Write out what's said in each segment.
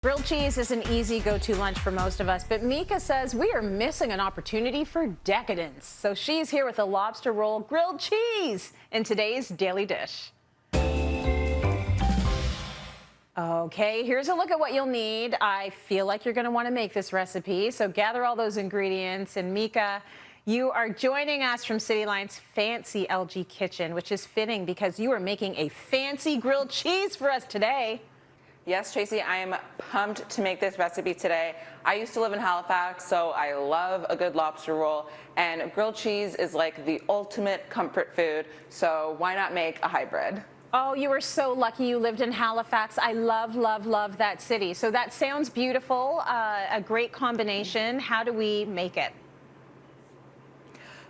Grilled cheese is an easy go-to lunch for most of us, but Micah says we are missing an opportunity for decadence. So she's here with a lobster roll grilled cheese in today's Daily Dish. Okay, here's a look at what you'll need. I feel like you're going to want to make this recipe, so gather all those ingredients. And Micah, you are joining us from Cityline's fancy LG kitchen, which is fitting because you are making a fancy grilled cheese for us today. Yes, Tracy, I am pumped to make this recipe today. I used to live in Halifax, so I love a good lobster roll, and grilled cheese is like the ultimate comfort food, so why not make a hybrid? Oh, you were so lucky you lived in Halifax. I love, love, love that city. So that sounds beautiful, a great combination. How do we make it?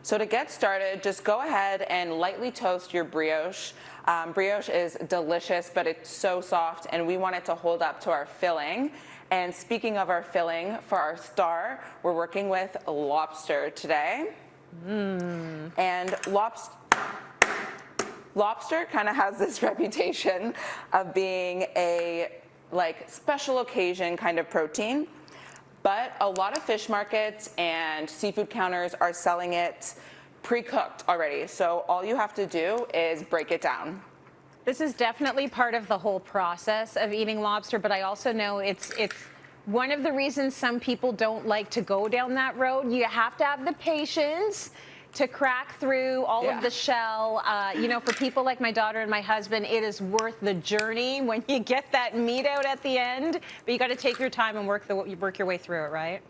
So to get started, just go ahead and lightly toast your brioche. Brioche is delicious, but it's so soft, and we want it to hold up to our filling. And speaking of our filling, for our star, we're working with lobster today. And lobster kind of has this reputation of being a special occasion kind of protein. But a lot of fish markets and seafood counters are selling it pre-cooked already. So all you have to do is break it down. This is definitely part of the whole process of eating lobster, but I also know it's one of the reasons some people don't like to go down that road. You have to have the patience to crack through all of the shell. You know, for people like my daughter and my husband, it is worth the journey when you get that meat out at the end. But you got to take your time and work your way through it, right?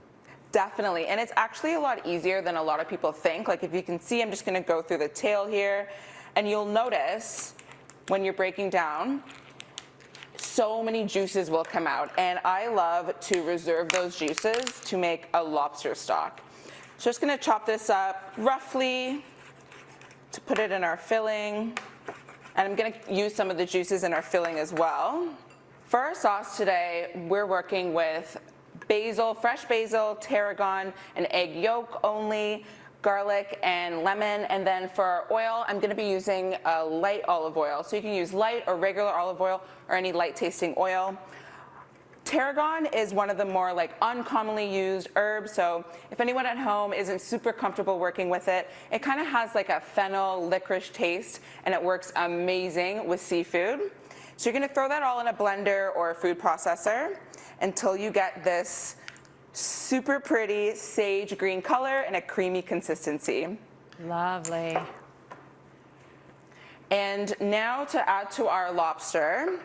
Definitely, and it's actually a lot easier than a lot of people think. Like if you can see, I'm just gonna go through the tail here, and you'll notice when you're breaking down, so many juices will come out. And I love to reserve those juices to make a lobster stock. So just gonna chop this up roughly to put it in our filling. And I'm gonna use some of the juices in our filling as well. For our sauce today, we're working with basil, fresh basil, tarragon, and egg yolk only, garlic and lemon. And then for our oil, I'm gonna be using a light olive oil. So you can use light or regular olive oil or any light tasting oil. Tarragon is one of the more uncommonly used herbs, so if anyone at home isn't super comfortable working with it, it kind of has like a fennel licorice taste, and it works amazing with seafood. So you're gonna throw that all in a blender or a food processor until you get this super pretty sage green color and a creamy consistency. Lovely. And now to add to our lobster,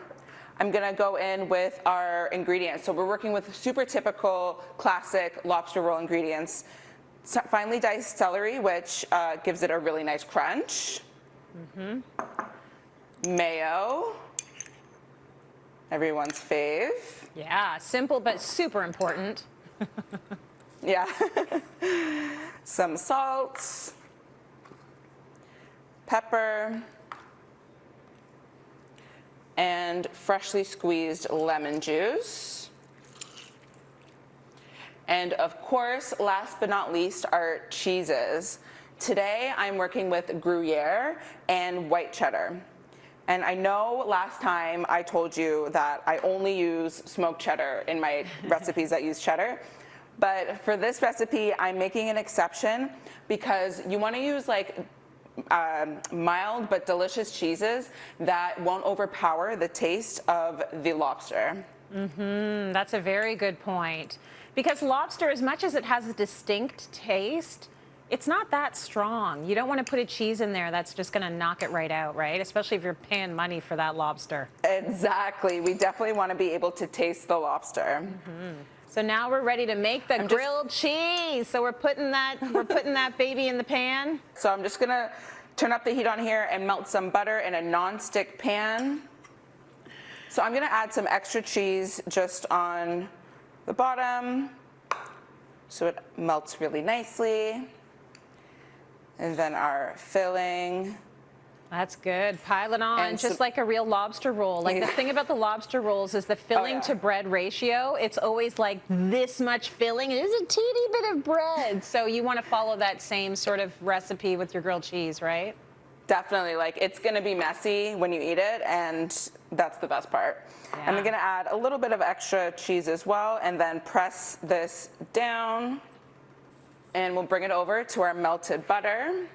I'm gonna go in with our ingredients. So we're working with super typical, classic lobster roll ingredients. Finely diced celery, which gives it a really nice crunch. Mayo, everyone's fave. Yeah, simple but super important. Yeah. Some salt, pepper, and freshly squeezed lemon juice. And of course, last but not least, our cheeses. Today, I'm working with Gruyere and white cheddar. And I know last time I told you that I only use smoked cheddar in my recipes that use cheddar. But for this recipe, I'm making an exception because you want to use mild but delicious cheeses that won't overpower the taste of the lobster. That's a very good point. Because lobster, as much as it has a distinct taste, it's not that strong. You don't want to put a cheese in there that's just going to knock it right out, right? Especially if you're paying money for that lobster. Exactly. We definitely want to be able to taste the lobster. So now we're ready to make the grilled cheese. So we're putting that baby in the pan. So I'm just gonna turn up the heat on here and melt some butter in a non-stick pan. So I'm gonna add some extra cheese just on the bottom so it melts really nicely. And then our filling. That's good. Pile it on, and just like a real lobster roll. Like the thing about the lobster rolls is the filling to bread ratio. It's always like this much filling. It is a teeny bit of bread. So you want to follow that same sort of recipe with your grilled cheese, right? Definitely, like it's gonna be messy when you eat it, and that's the best part. Yeah. I'm gonna add a little bit of extra cheese as well, and then press this down, and we'll bring it over to our melted butter.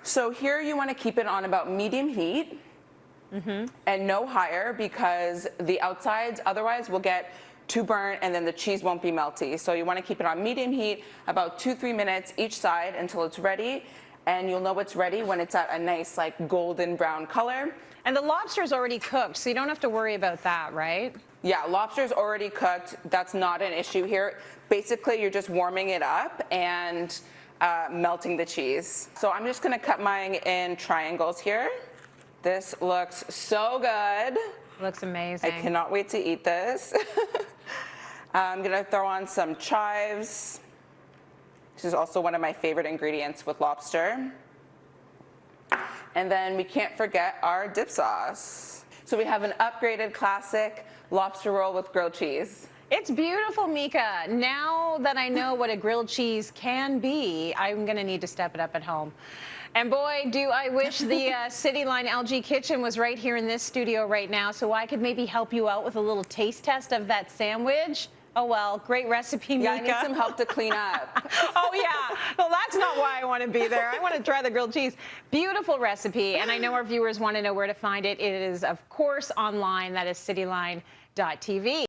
So here you wanna keep it on about medium heat, and no higher, because the outsides otherwise will get too burnt and then the cheese won't be melty. So you want to keep it on medium heat, about 2-3 minutes each side until it's ready. And you'll know it's ready when it's at a nice like golden brown color. And the lobster's already cooked, so you don't have to worry about that, right? Yeah, lobster's already cooked. That's not an issue here. Basically, you're just warming it up and melting the cheese. So I'm just gonna cut mine in triangles here. This looks so good. Looks amazing. I cannot wait to eat this. I'm gonna throw on some chives. This is also one of my favorite ingredients with lobster. And then we can't forget our dip sauce. So we have an upgraded classic lobster roll with grilled cheese. It's beautiful, Micah. Now that I know what a grilled cheese can be, I'm gonna need to step it up at home. And boy, do I wish the Cityline LG kitchen was right here in this studio right now, so I could maybe help you out with a little taste test of that sandwich. Oh well, great recipe, Micah. Yeah, I need some help to clean up. Oh yeah, well that's not why I want to be there. I want to try the grilled cheese. Beautiful recipe, and I know our viewers want to know where to find it. It is, of course, online. That is cityline.tv.